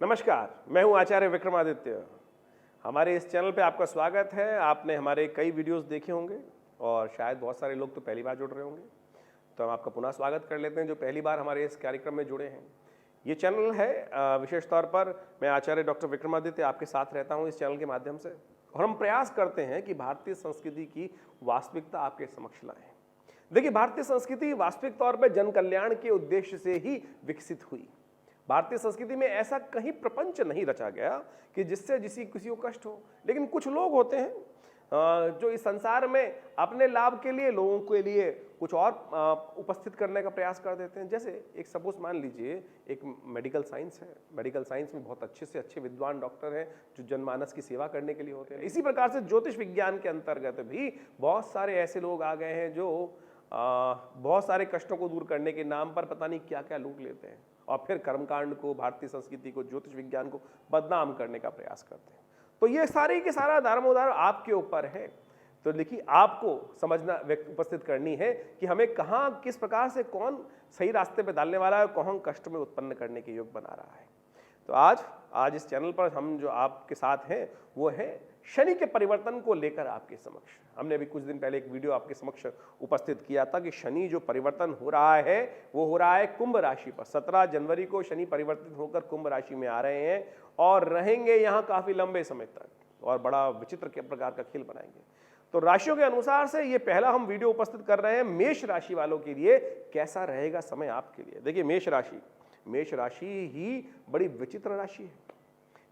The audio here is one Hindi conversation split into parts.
नमस्कार, मैं हूं आचार्य विक्रमादित्य। हमारे इस चैनल पे आपका स्वागत है। आपने हमारे कई वीडियोस देखे होंगे और शायद बहुत सारे लोग तो पहली बार जुड़ रहे होंगे, तो हम आपका पुनः स्वागत कर लेते हैं जो पहली बार हमारे इस कार्यक्रम में जुड़े हैं। ये चैनल है विशेष तौर पर मैं आचार्य डॉक्टर विक्रमादित्य आपके साथ रहता हूँ इस चैनल के माध्यम से, और हम प्रयास करते हैं कि भारतीय संस्कृति की वास्तविकता आपके समक्ष लाएं। देखिए, भारतीय संस्कृति वास्तविक तौर पर जन कल्याण के उद्देश्य से ही विकसित हुई। भारतीय संस्कृति में ऐसा कहीं प्रपंच नहीं रचा गया कि जिससे किसी को कष्ट हो, लेकिन कुछ लोग होते हैं जो इस संसार में अपने लाभ के लिए लोगों के लिए कुछ और उपस्थित करने का प्रयास कर देते हैं। जैसे एक सपोज मान लीजिए एक मेडिकल साइंस है, मेडिकल साइंस में बहुत अच्छे से अच्छे विद्वान डॉक्टर हैं जो जनमानस की सेवा करने के लिए होते हैं। इसी प्रकार से ज्योतिष विज्ञान के अंतर्गत भी बहुत सारे ऐसे लोग आ गए हैं जो बहुत सारे कष्टों को दूर करने के नाम पर पता नहीं क्या क्या लूट लेते हैं और फिर कर्मकांड को, भारतीय संस्कृति को, ज्योतिष विज्ञान को बदनाम करने का प्रयास करते हैं। तो ये सारे के सारा दारोमदार आपके ऊपर है। तो देखिए, आपको समझना उपस्थित करनी है कि हमें कहाँ किस प्रकार से कौन सही रास्ते पे डालने वाला है और कौन कष्ट में उत्पन्न करने के योग बना रहा है। तो आज इस चैनल पर हम जो आपके साथ हैं वो है शनि के परिवर्तन को लेकर आपके समक्ष। हमने अभी कुछ दिन पहले एक वीडियो आपके समक्ष उपस्थित किया था कि शनि जो परिवर्तन हो रहा है वो हो रहा है कुंभ राशि पर। 17 जनवरी को शनि परिवर्तित होकर कुंभ राशि में आ रहे हैं और रहेंगे यहाँ काफी लंबे समय तक और बड़ा विचित्र के प्रकार का खेल बनाएंगे। तो राशियों के अनुसार से ये पहला हम वीडियो उपस्थित कर रहे हैं मेष राशि वालों के लिए कैसा रहेगा समय आपके लिए। देखिए, मेष राशि ही बड़ी विचित्र राशि है।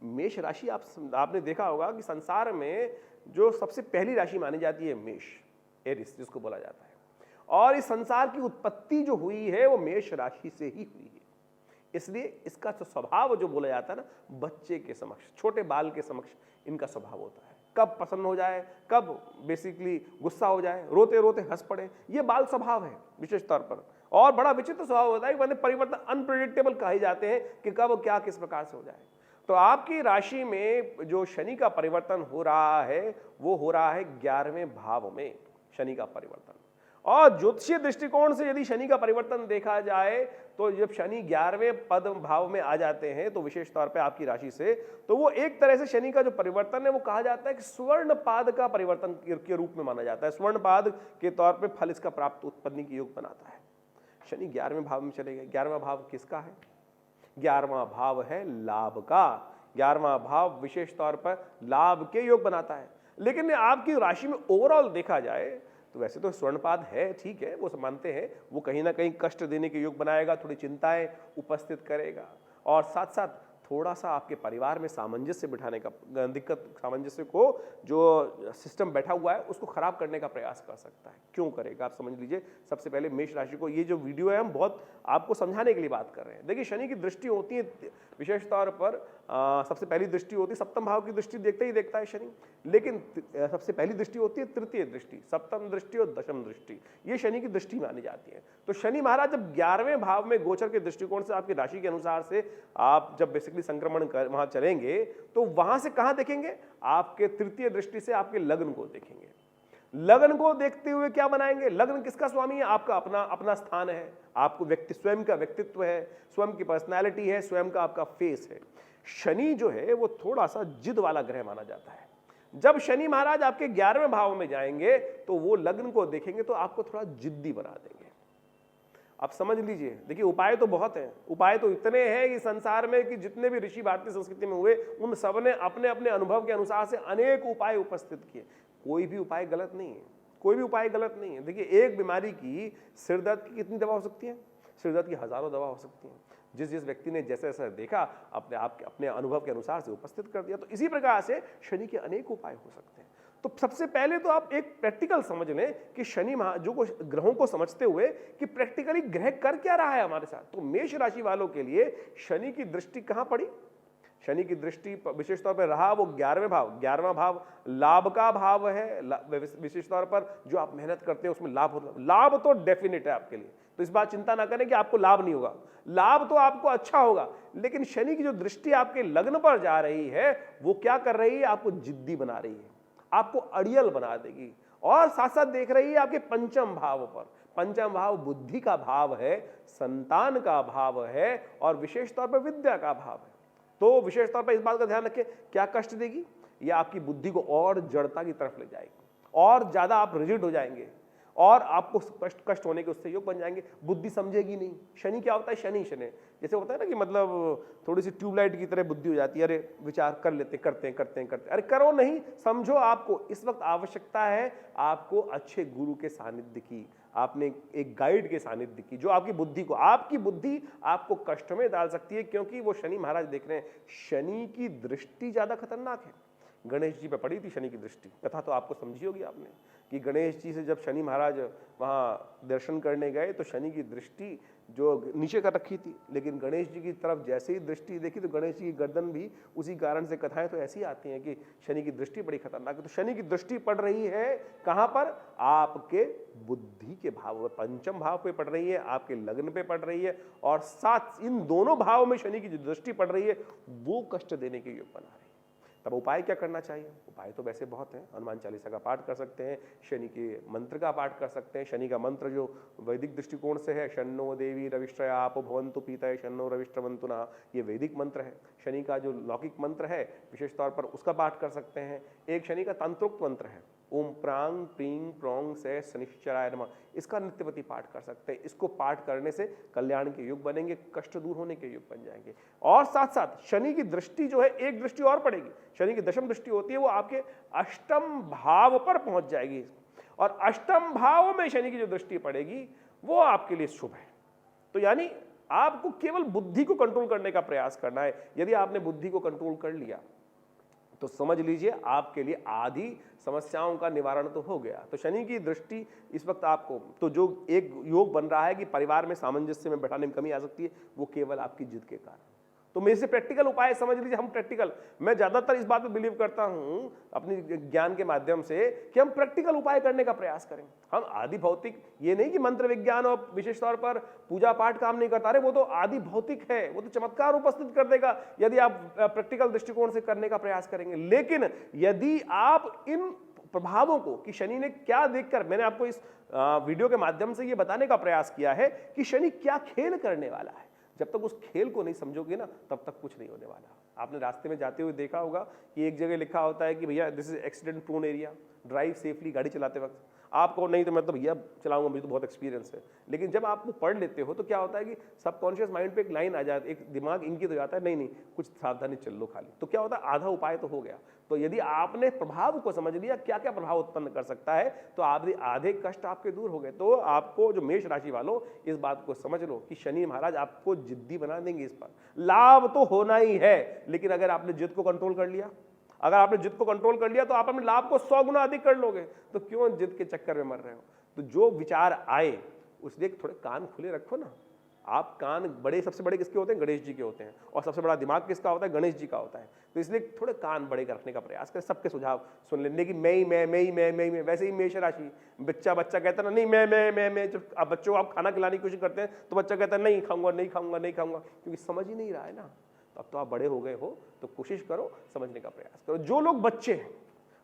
मेष राशि आपने देखा होगा कि संसार में जो सबसे पहली राशि मानी जाती है मेष, एरिस जिसको बोला जाता है, और इस संसार की उत्पत्ति जो हुई है वो मेष राशि से ही हुई है। इसलिए इसका जो स्वभाव जो बोला जाता है ना, बच्चे के समक्ष, छोटे बाल के समक्ष इनका स्वभाव होता है। कब प्रसन्न हो जाए, कब बेसिकली गुस्सा हो जाए, रोते रोते हंस पड़े, ये बाल स्वभाव है विशेष तौर पर। और बड़ा विचित्र स्वभाव होता है कि परिवर्तन अनप्रेडिक्टेबल कहे जाते हैं कि कब क्या किस प्रकार से हो जाए। तो आपकी राशि में जो शनि का परिवर्तन हो रहा है वो हो रहा है 11वें भाव में शनि का परिवर्तन। और ज्योतिषीय दृष्टिकोण से यदि शनि का परिवर्तन देखा जाए तो जब शनि 11वें पद भाव में आ जाते हैं तो विशेष तौर पे आपकी राशि से, तो वो एक तरह से शनि का जो परिवर्तन है वो कहा जाता है कि स्वर्ण पाद का परिवर्तन के रूप में माना जाता है। स्वर्ण पाद के तौर पे फल इसका प्राप्त उत्पत्ति की योग बनाता है। शनि 11वें भाव में चले गए। 11वां भाव किसका है? 11वां भाव है लाभ का। 11वां भाव विशेष तौर पर लाभ के योग बनाता है। लेकिन आपकी राशि में ओवरऑल देखा जाए तो वैसे तो स्वर्णपाद है, ठीक है, वो मानते हैं, वो कहीं ना कहीं कष्ट देने के योग बनाएगा, थोड़ी चिंताएं उपस्थित करेगा और साथ साथ थोड़ा सा आपके परिवार में सामंजस्य बिठाने का सामंजस्य को जो सिस्टम बैठा हुआ है उसको खराब करने का प्रयास कर सकता है। क्यों करेगा आप समझ लीजिए। सबसे पहले मेष राशि को, ये जो वीडियो है हम बहुत आपको समझाने के लिए बात कर रहे हैं। देखिए, शनि की दृष्टि होती है विशेष तौर पर सबसे पहली दृष्टि होती है सप्तम भाव की दृष्टि देखते ही देखता है शनि, लेकिन सबसे पहली दृष्टि होती है तृतीय दृष्टि, सप्तम दृष्टि और दशम दृष्टि, ये शनि की दृष्टि मानी जाती है। तो शनि महाराज जब 11वें भाव में गोचर के दृष्टिकोण से आपकी राशि के अनुसार से आप जब बेसिकली संक्रमण कर वहां चलेंगे तो वहां से कहां देखेंगे? आपके तृतीय दृष्टि से आपके लग्न को देखेंगे। लग्न को देखते हुए क्या बनाएंगे? लग्न किसका स्वामी है? आपका अपना स्थान है, आपको स्वयं का व्यक्तित्व है, स्वयं की पर्सनैलिटी है, स्वयं का आपका फेस है। शनि जो है वो थोड़ा सा जिद वाला ग्रह माना जाता है। जब शनि महाराज आपके 11वें भाव में जाएंगे तो वो लग्न को देखेंगे तो आपको थोड़ा जिद्दी बना देंगे। आप समझ लीजिए। देखिए, उपाय तो बहुत हैं, उपाय तो इतने हैं कि संसार में कि जितने भी ऋषि भारतीय संस्कृति में हुए उन सब ने अपने अपने अनुभव के अनुसार से अनेक उपाय उपस्थित किए। कोई भी उपाय गलत नहीं है, कोई भी उपाय गलत नहीं है। देखिए, एक बीमारी की, सिर दर्द की कितनी दवा हो सकती है? सिर दर्द की हजारों दवा हो सकती हैं। जिस व्यक्ति ने जैसे जैसा देखा अपने अनुभव के अनुसार से उपस्थित कर दिया। तो इसी प्रकार से शनि के अनेक उपाय हो सकते हैं। तो सबसे पहले तो आप एक प्रैक्टिकल समझ लें कि शनि ग्रहों को समझते हुए कि प्रैक्टिकली ग्रह कर क्या रहा है हमारे साथ। तो मेष राशि वालों के लिए शनि की दृष्टि कहां पड़ी? शनि की दृष्टि विशेष तौर पर रहा वो 11वें भाव। 11वां भाव लाभ का भाव है। विशेष तौर पर जो आप मेहनत करते हैं उसमें लाभ तो डेफिनेट है आपके लिए। तो इस बात चिंता ना करें कि आपको लाभ नहीं होगा, लाभ तो आपको अच्छा होगा। लेकिन शनि की जो दृष्टि आपके लग्न पर जा रही है वो क्या कर रही है? आपको जिद्दी बना रही है, आपको अड़ियल बना देगी। और साथ साथ देख रही है आपके पंचम भाव पर। पंचम भाव बुद्धि का भाव है, संतान का भाव है और विशेष तौर पर विद्या का भाव है। तो विशेष तौर पर इस बात का ध्यान रखें, क्या कष्ट देगी? ये आपकी बुद्धि को और जड़ता की तरफ ले जाएगी, और ज्यादा आप रिजिड हो जाएंगे और आपको कष्ट कष्ट होने के उससे योग बन जाएंगे। बुद्धि समझेगी नहीं। शनि क्या होता है? शनि जैसे होता है ना कि मतलब थोड़ी सी ट्यूबलाइट की तरह बुद्धि हो जाती है, अरे विचार कर लेते करते हैं करते हैं करते हैं, अरे करो नहीं, समझो। आपको इस वक्त आवश्यकता है आपको अच्छे गुरु के सानिध्य की, आपने एक गाइड के सानिध्य की, जो आपकी बुद्धि आपको कष्ट में डाल सकती है, क्योंकि वो शनि महाराज देख रहे हैं। शनि की दृष्टि ज्यादा खतरनाक है। गणेश जी पे पड़ी थी शनि की दृष्टि, कथा तो आपको समझी होगी आपने कि गणेश जी से जब शनि महाराज वहाँ दर्शन करने गए तो शनि की दृष्टि जो नीचे कर रखी थी, लेकिन गणेश जी की तरफ जैसे ही दृष्टि देखी तो गणेश जी की गर्दन भी उसी कारण से, कथाएं तो ऐसी आती हैं कि शनि की दृष्टि बड़ी खतरनाक है। तो शनि की दृष्टि पड़ रही है कहाँ पर? आपके बुद्धि के भाव, पंचम भाव पे पड़ रही है, आपके लग्न पे पड़ रही है, और साथ इन दोनों भाव में शनि की जो दृष्टि पड़ रही है वो कष्ट देने के योग बना रही है। तब उपाय क्या करना चाहिए? उपाय तो वैसे बहुत हैं। हनुमान चालीसा का पाठ कर सकते हैं, शनि के मंत्र का पाठ कर सकते हैं। शनि का मंत्र जो वैदिक दृष्टिकोण से है, शन्नो देवी रविष्ट्रया आपो भवन्तु पीतये शन्नो रविष्ट्रवन्तु नः, ये वैदिक मंत्र है। शनि का जो लौकिक मंत्र है विशेष तौर पर उसका पाठ कर सकते हैं। एक शनि का तंत्रोक्त मंत्र है, ओम प्रांग प्रींग प्रोंग से शनिश्चराय नमः, इसका नित्यपति पाठ कर सकते हैं। इसको पाठ करने से कल्याण के युग बनेंगे, कष्ट दूर होने के युग बन जाएंगे। और साथ साथ शनि की दृष्टि जो है, एक दृष्टि और पड़ेगी, शनि की दशम दृष्टि होती है, वो आपके अष्टम भाव पर पहुंच जाएगी, और अष्टम भाव में शनि की जो दृष्टि पड़ेगी वो आपके लिए शुभ है। तो यानी आपको केवल बुद्धि को कंट्रोल करने का प्रयास करना है। यदि आपने बुद्धि को कंट्रोल कर लिया तो समझ लीजिए आपके लिए आधी समस्याओं का निवारण तो हो गया। तो शनि की दृष्टि इस वक्त आपको, तो जो एक योग बन रहा है कि परिवार में सामंजस्य में बैठाने में कमी आ सकती है, वो केवल आपकी जिद के कारण। तो मेरे से प्रैक्टिकल उपाय समझ लीजिए, हम प्रैक्टिकल, मैं ज्यादातर इस बात पे बिलीव करता हूं अपनी ज्ञान के माध्यम से कि हम प्रैक्टिकल उपाय करने का प्रयास करें। हम आदि भौतिक, ये नहीं कि मंत्र विज्ञान और विशेष तौर पर पूजा पाठ काम नहीं करता, अरे वो तो आदि भौतिक है, वो तो चमत्कार उपस्थित कर देगा यदि आप प्रैक्टिकल दृष्टिकोण से करने का प्रयास करेंगे। लेकिन यदि आप इन प्रभावों को, कि शनि ने क्या देखकर, मैंने आपको इस वीडियो के माध्यम से ये बताने का प्रयास किया है कि शनि क्या खेल करने वाला है। जब तक उस खेल को नहीं समझोगे ना, तब तक कुछ नहीं होने वाला। आपने रास्ते में जाते हुए देखा होगा कि एक जगह लिखा होता है कि भैया this is accident prone area, drive safely, गाड़ी चलाते वक्त। आपको नहीं तो मैं तो भैया चलाऊंगा, मुझे तो बहुत एक्सपीरियंस है। लेकिन जब आप वो पढ़ लेते हो तो क्या होता है कि सबकॉन्शियस माइंड पे एक लाइन आ जाती है, एक दिमाग इंगित हो जाता है, नहीं नहीं कुछ सावधानी चल लो खाली। तो क्या होता है, आधा उपाय तो हो गया। तो यदि आपने प्रभाव को समझ लिया, क्या क्या प्रभाव उत्पन्न कर सकता है, तो आधे कष्ट आपके दूर हो गए। तो आपको, जो मेष राशि वालों, इस बात को समझ लो कि शनि महाराज आपको जिद्दी बना देंगे। इस पर लाभ तो होना ही है, लेकिन अगर आपने जिद को कंट्रोल कर लिया, अगर आपने जिद को कंट्रोल कर लिया तो आप अपने लाभ को 100 गुना अधिक कर लोगे। तो क्यों जिद के चक्कर में मर रहे हो? तो जो विचार आए उसलिए थोड़े कान खुले रखो ना। आप कान बड़े, सबसे बड़े किसके होते हैं? गणेश जी के होते हैं। और सबसे बड़ा दिमाग किसका होता है? गणेश जी का होता है। तो इसलिए थोड़े कान बड़े रखने का प्रयास करें, सबके सुझाव सुन लेने की मैं। वैसे ही मेष राशि, बच्चा कहता है ना, नहीं मैं, जब आप बच्चों को आप खाना खिलाने की कोशिश करते हैं तो बच्चा कहता है नहीं खाऊंगा, क्योंकि समझ ही नहीं रहा है ना। तो अब तो आप बड़े हो गए हो, तो कोशिश करो, समझने का प्रयास करो। जो लोग बच्चे हैं,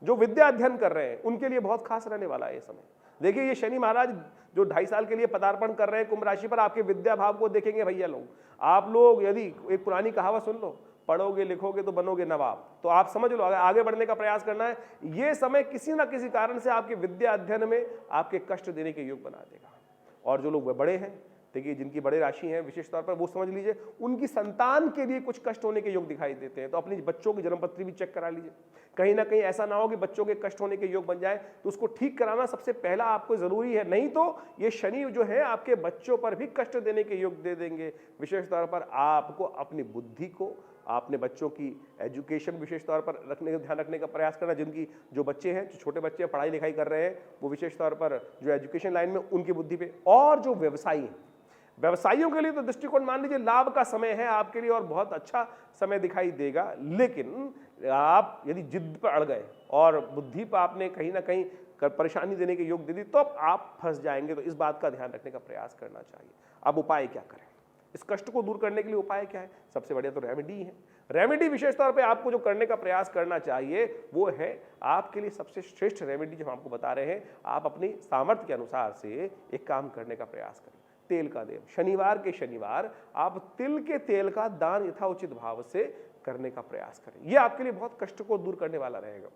जो विद्या अध्ययन कर रहे हैं, उनके लिए बहुत खास रहने वाला है ये समय। देखिए ये शनि महाराज जो 2.5 साल के लिए पदार्पण कर रहे हैं कुंभ राशि पर, आपके विद्या भाव को देखेंगे भैया लोग। आप लोग यदि एक पुरानी कहावत सुन लो, पढ़ोगे लिखोगे तो बनोगे नवाब। तो आप समझ लो, अगर आगे बढ़ने का प्रयास करना है, ये समय किसी ना किसी कारण से आपके विद्या अध्ययन में आपके कष्ट देने के योग बना देगा। और जो लोग बड़े हैं, देखिए जिनकी बड़े राशि हैं, विशेष तौर पर वो समझ लीजिए उनकी संतान के लिए कुछ कष्ट होने के योग दिखाई देते हैं। तो अपनी बच्चों की जन्मपत्री भी चेक करा लीजिए, कहीं ना कहीं ऐसा ना हो कि बच्चों के कष्ट होने के योग बन जाए। तो उसको ठीक कराना सबसे पहला आपको जरूरी है, नहीं तो ये शनि जो है आपके बच्चों पर भी कष्ट देने के योग दे देंगे। विशेष तौर पर आपको अपनी बुद्धि को, आपने बच्चों की एजुकेशन विशेष तौर पर ध्यान रखने का प्रयास करना। जिनकी जो बच्चे हैं, जो छोटे बच्चे पढ़ाई लिखाई कर रहे हैं, वो विशेष तौर पर जो एजुकेशन लाइन में, उनकी बुद्धि पे। और जो व्यवसायी हैं, व्यवसायियों के लिए तो दृष्टिकोण मान लीजिए लाभ का समय है आपके लिए और बहुत अच्छा समय दिखाई देगा। लेकिन आप यदि जिद पर अड़ गए और बुद्धि पर आपने कहीं ना कहीं परेशानी देने के योग दे दी, तो अब आप फंस जाएंगे। तो इस बात का ध्यान रखने का प्रयास करना चाहिए। अब उपाय क्या करें, इस कष्ट को दूर करने के लिए उपाय क्या है? सबसे बढ़िया तो रेमेडी है। रेमेडी विशेष तौर पे आपको जो करने का प्रयास करना चाहिए वो है, आपके लिए सबसे श्रेष्ठ रेमेडी जो हम आपको बता रहे हैं, आप अपनी सामर्थ्य के अनुसार से एक काम करने का प्रयास करें। तेल का देव, शनिवार के शनिवार आप तिल के तेल का दान यथाउचित भाव से करने का प्रयास करें। ये आपके लिए बहुत कष्ट को दूर करने वाला रहेगा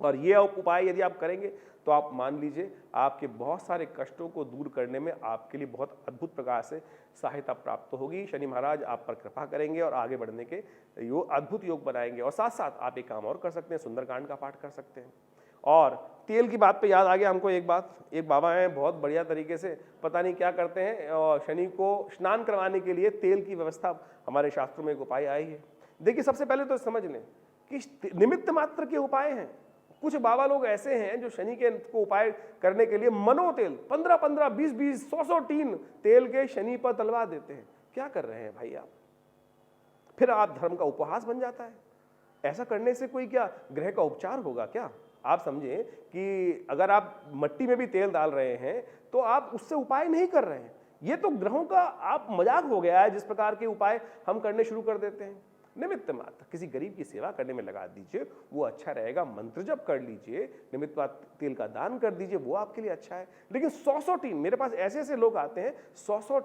और ये उपाय यदि आप करेंगे तो आप मान लीजिए आपके बहुत सारे कष्टों को दूर करने में आपके लिए बहुत अद्भुत प्रकार से सहायता प्राप्त होगी। शनि महाराज आप पर कृपा करेंगे और आगे बढ़ने के अद्भुत योग बनाएंगे। और साथ साथ आप एक काम और कर सकते हैं, सुंदरकांड का पाठ कर सकते हैं। और तेल की बात पे याद आ गया हमको एक बात, एक बाबा हैं बहुत बढ़िया तरीके से पता नहीं क्या करते हैं और शनि को स्नान करवाने के लिए तेल की व्यवस्था हमारे शास्त्रों में एक उपाय आई है। देखिए सबसे पहले तो समझ लें कि निमित्त मात्र के उपाय हैं। कुछ बाबा लोग ऐसे हैं जो शनि के को उपाय करने के लिए मनो तेल 15-15, 20-20, 100-100 टीन तेल के शनि पर तलवा देते हैं। क्या कर रहे हैं भाई आप? फिर आप धर्म का उपहास बन जाता है। ऐसा करने से कोई क्या ग्रह का उपचार होगा क्या? आप समझें कि अगर आप मिट्टी में भी तेल डाल रहे हैं तो आप उससे उपाय नहीं कर रहे हैं। ये तो ग्रहों का आप मजाक हो गया है जिस प्रकार के उपाय हम करने शुरू कर देते हैं। निमित्त मात्र किसी गरीब की सेवा करने में लगा दीजिए, वो अच्छा रहेगा। मंत्र जप कर लीजिए, निमित्त मात्र तेल का दान कर दीजिए, वो आपके लिए अच्छा है। लेकिन 100-100 टीन, मेरे पास ऐसे ऐसे लोग आते हैं 100-100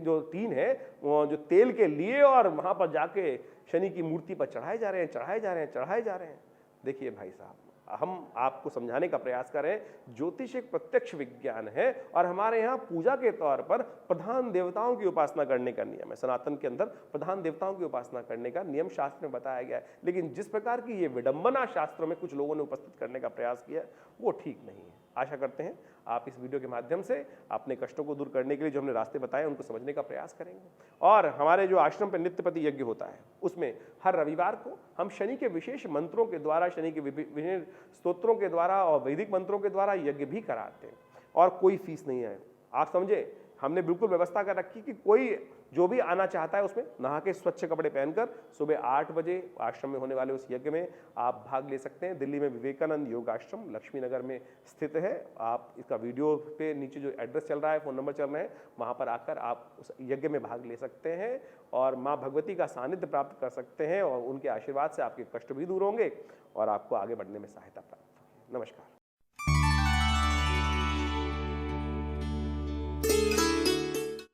जो टीन है जो तेल के लिए और वहां पर जाके शनि की मूर्ति पर चढ़ाए जा रहे हैं, चढ़ाए जा रहे हैं, चढ़ाए जा रहे हैं। देखिए भाई साहब, हम आपको समझाने का प्रयास करें, ज्योतिष एक प्रत्यक्ष विज्ञान है और हमारे यहाँ पूजा के तौर पर प्रधान देवताओं की उपासना करने का नियम है। सनातन के अंदर प्रधान देवताओं की उपासना करने का नियम शास्त्र में बताया गया है। लेकिन जिस प्रकार की ये विडंबना शास्त्रों में कुछ लोगों ने उपस्थित करने का प्रयास किया वो ठीक नहीं है। आशा करते हैं आप इस वीडियो के माध्यम से अपने कष्टों को दूर करने के लिए जो हमने रास्ते बताए उनको समझने का प्रयास करेंगे। और हमारे जो आश्रम पर नित्यपति यज्ञ होता है उसमें हर रविवार को हम शनि के विशेष मंत्रों के द्वारा, शनि के विशेष स्तोत्रों के द्वारा और वैदिक मंत्रों के द्वारा यज्ञ भी कराते हैं और कोई फीस नहीं है। आप समझे, हमने बिल्कुल व्यवस्था कर रखी कि कोई जो भी आना चाहता है उसमें नहा के स्वच्छ कपड़े पहनकर सुबह 8 बजे आश्रम में होने वाले उस यज्ञ में आप भाग ले सकते हैं। दिल्ली में विवेकानंद योग आश्रम लक्ष्मी नगर में स्थित है। आप इसका वीडियो पे नीचे जो एड्रेस चल रहा है, फ़ोन नंबर चल रहे हैं, वहाँ पर आकर आप उस यज्ञ में भाग ले सकते हैं और माँ भगवती का सानिध्य प्राप्त कर सकते हैं और उनके आशीर्वाद से आपके कष्ट भी दूर होंगे और आपको आगे बढ़ने में सहायता प्राप्त होगी। नमस्कार।